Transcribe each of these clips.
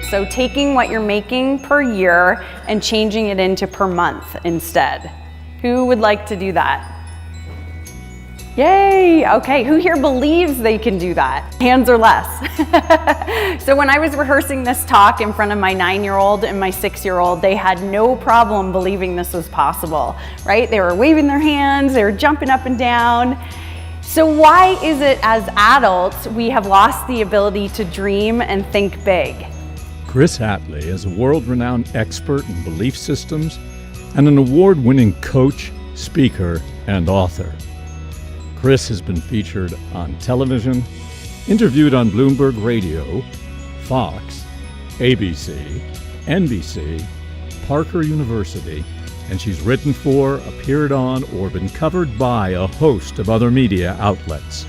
So taking what you're making per year and changing it into per month instead. Who would like to do that? Yay, okay, who here believes they can do that? Hands or less. So when I was rehearsing this talk in front of my 9-year-old and my 6-year-old, they had no problem believing this was possible, right? They were waving their hands, they were jumping up and down. So why is it as adults we have lost the ability to dream and think big? Chris Atley is a world-renowned expert in belief systems and an award-winning coach, speaker, and author. Chris has been featured on television, interviewed on Bloomberg Radio, Fox, ABC, NBC, Parker University, and she's written for, appeared on, or been covered by a host of other media outlets.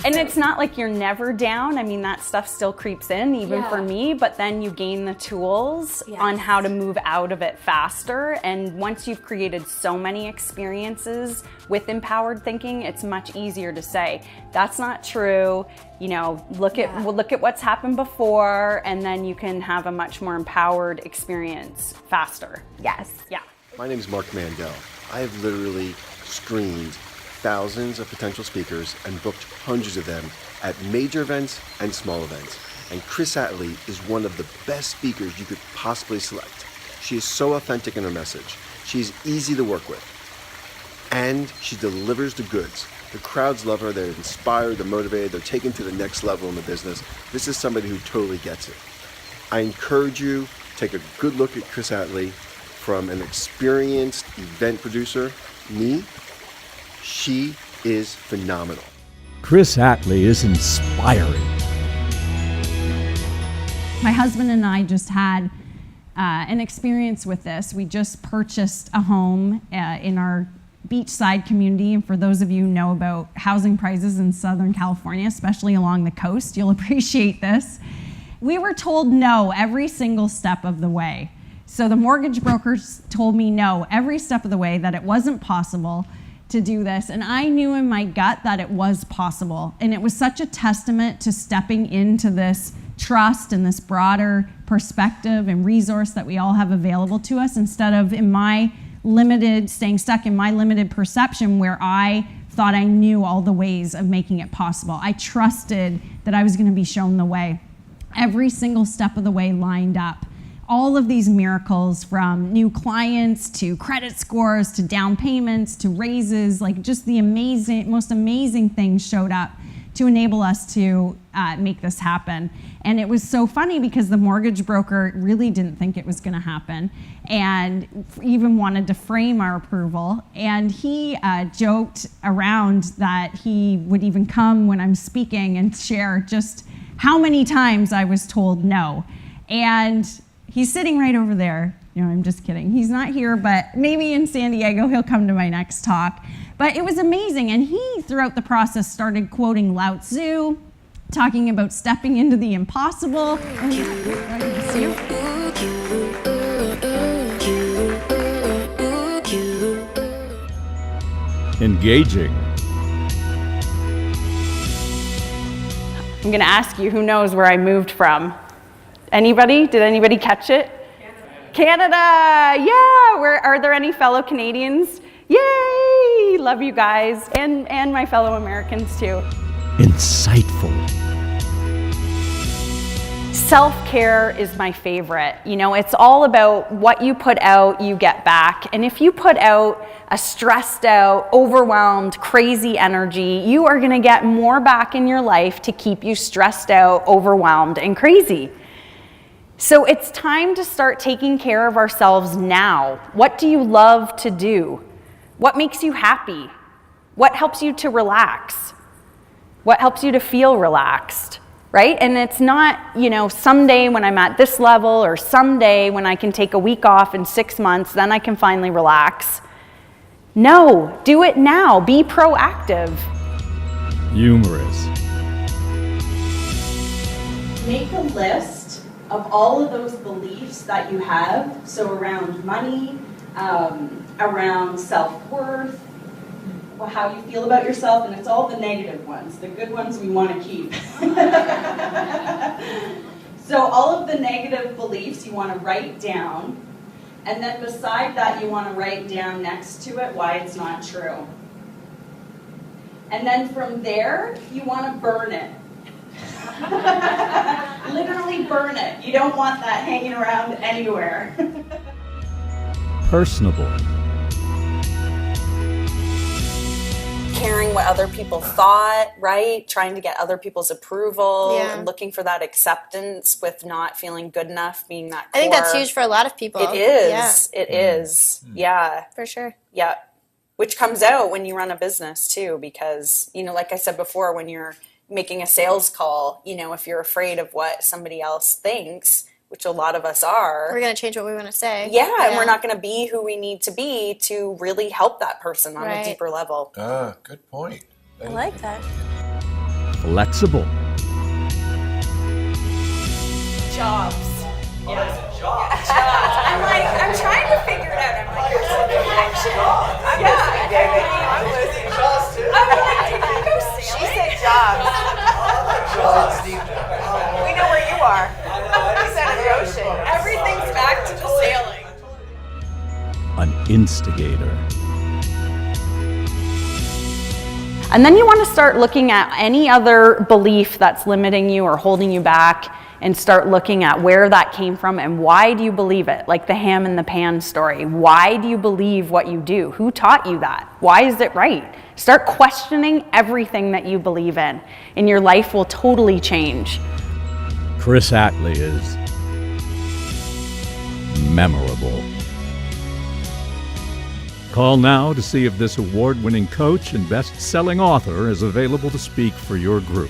And it's not like you're never down. I mean, that stuff still creeps in, even for me, but then you gain the tools on how to move out of it faster. And once you've created so many experiences with empowered thinking, it's much easier to say, that's not true. You know, look at what's happened before, and then you can have a much more empowered experience faster. Yes. Yeah. My name is Mark Mandel. I have literally screened thousands of potential speakers and booked hundreds of them at major events and small events. And Chris Atley is one of the best speakers you could possibly select. She is so authentic in her message. She is easy to work with. And she delivers the goods. The crowds love her. They're inspired, they're motivated, they're taken to the next level in the business. This is somebody who totally gets it. I encourage you to take a good look at Chris Atley from an experienced event producer, me. She is phenomenal. Chris Atley is inspiring. My husband and I just had an experience with this. We just purchased a home in our beachside community, and for those of you who know about housing prices in Southern California, especially along the coast, you'll appreciate this. We were told no every single step of the way. So the mortgage brokers told me no every step of the way, that it wasn't possible to do this, and I knew in my gut that it was possible. And it was such a testament to stepping into this trust and this broader perspective and resource that we all have available to us, instead of staying stuck in my limited perception where I thought I knew all the ways of making it possible. I trusted that I was going to be shown the way. Every single step of the way lined up. All of these miracles, from new clients to credit scores to down payments to raises, like just the most amazing things showed up to enable us to make this happen. And it was so funny because the mortgage broker really didn't think it was going to happen and even wanted to frame our approval. And he joked around that he would even come when I'm speaking and share just how many times I was told no. And he's sitting right over there. No, I'm just kidding. He's not here, but maybe in San Diego he'll come to my next talk. But it was amazing. And he, throughout the process, started quoting Lao Tzu, talking about stepping into the impossible. Engaging. I'm gonna ask you, who knows where I moved from? Anybody? Did anybody catch it? Canada! Yeah! Are there any fellow Canadians? Yay! Love you guys, and my fellow Americans too. Insightful. Self-care is my favorite. You know, it's all about what you put out, you get back. And if you put out a stressed out, overwhelmed, crazy energy, you are gonna get more back in your life to keep you stressed out, overwhelmed, and crazy. So it's time to start taking care of ourselves now. What do you love to do? What makes you happy? What helps you to relax? What helps you to feel relaxed, right? And it's not, you know, someday when I'm at this level, or someday when I can take a week off in 6 months, then I can finally relax. No, do it now. Be proactive. Humorous. Make a list of all of those beliefs that you have, so around money, around self-worth, how you feel about yourself, and it's all the negative ones. The good ones we want to keep. So all of the negative beliefs you want to write down, and then beside that you want to write down next to it why it's not true. And then from there, you want to burn it. Literally burn it. You don't want that hanging around anywhere. Personable. Caring what other people thought, right? Trying to get other people's approval, Yeah. and looking for that acceptance with not feeling good enough, being that core. I think that's huge for a lot of people. It is. Yeah, It is. Yeah. for sure. Yeah. Which comes out when you run a business too, because, you know, like I said before, when you're making a sales call, you know, if you're afraid of what somebody else thinks, which a lot of us are. We're going to change what we want to say. Yeah, and we're not going to be who we need to be to really help that person on a Right. deeper level. Good point. I like that. Flexible. Jobs. I'm like, I'm trying to figure it out. I'm like, there's a connection. I'm listening, David. I'm listening. I'm like, did you go sailing? She said jobs. We know where you are. You said an ocean. Everything's back to the sailing. An instigator. And then you want to start looking at any other belief that's limiting you or holding you back, and start looking at where that came from and why do you believe it? Like the ham and the pan story. Why do you believe what you do? Who taught you that? Why is it right? Start questioning everything that you believe in, and your life will totally change. Chris Atley is memorable. Call now to see if this award-winning coach and best-selling author is available to speak for your group.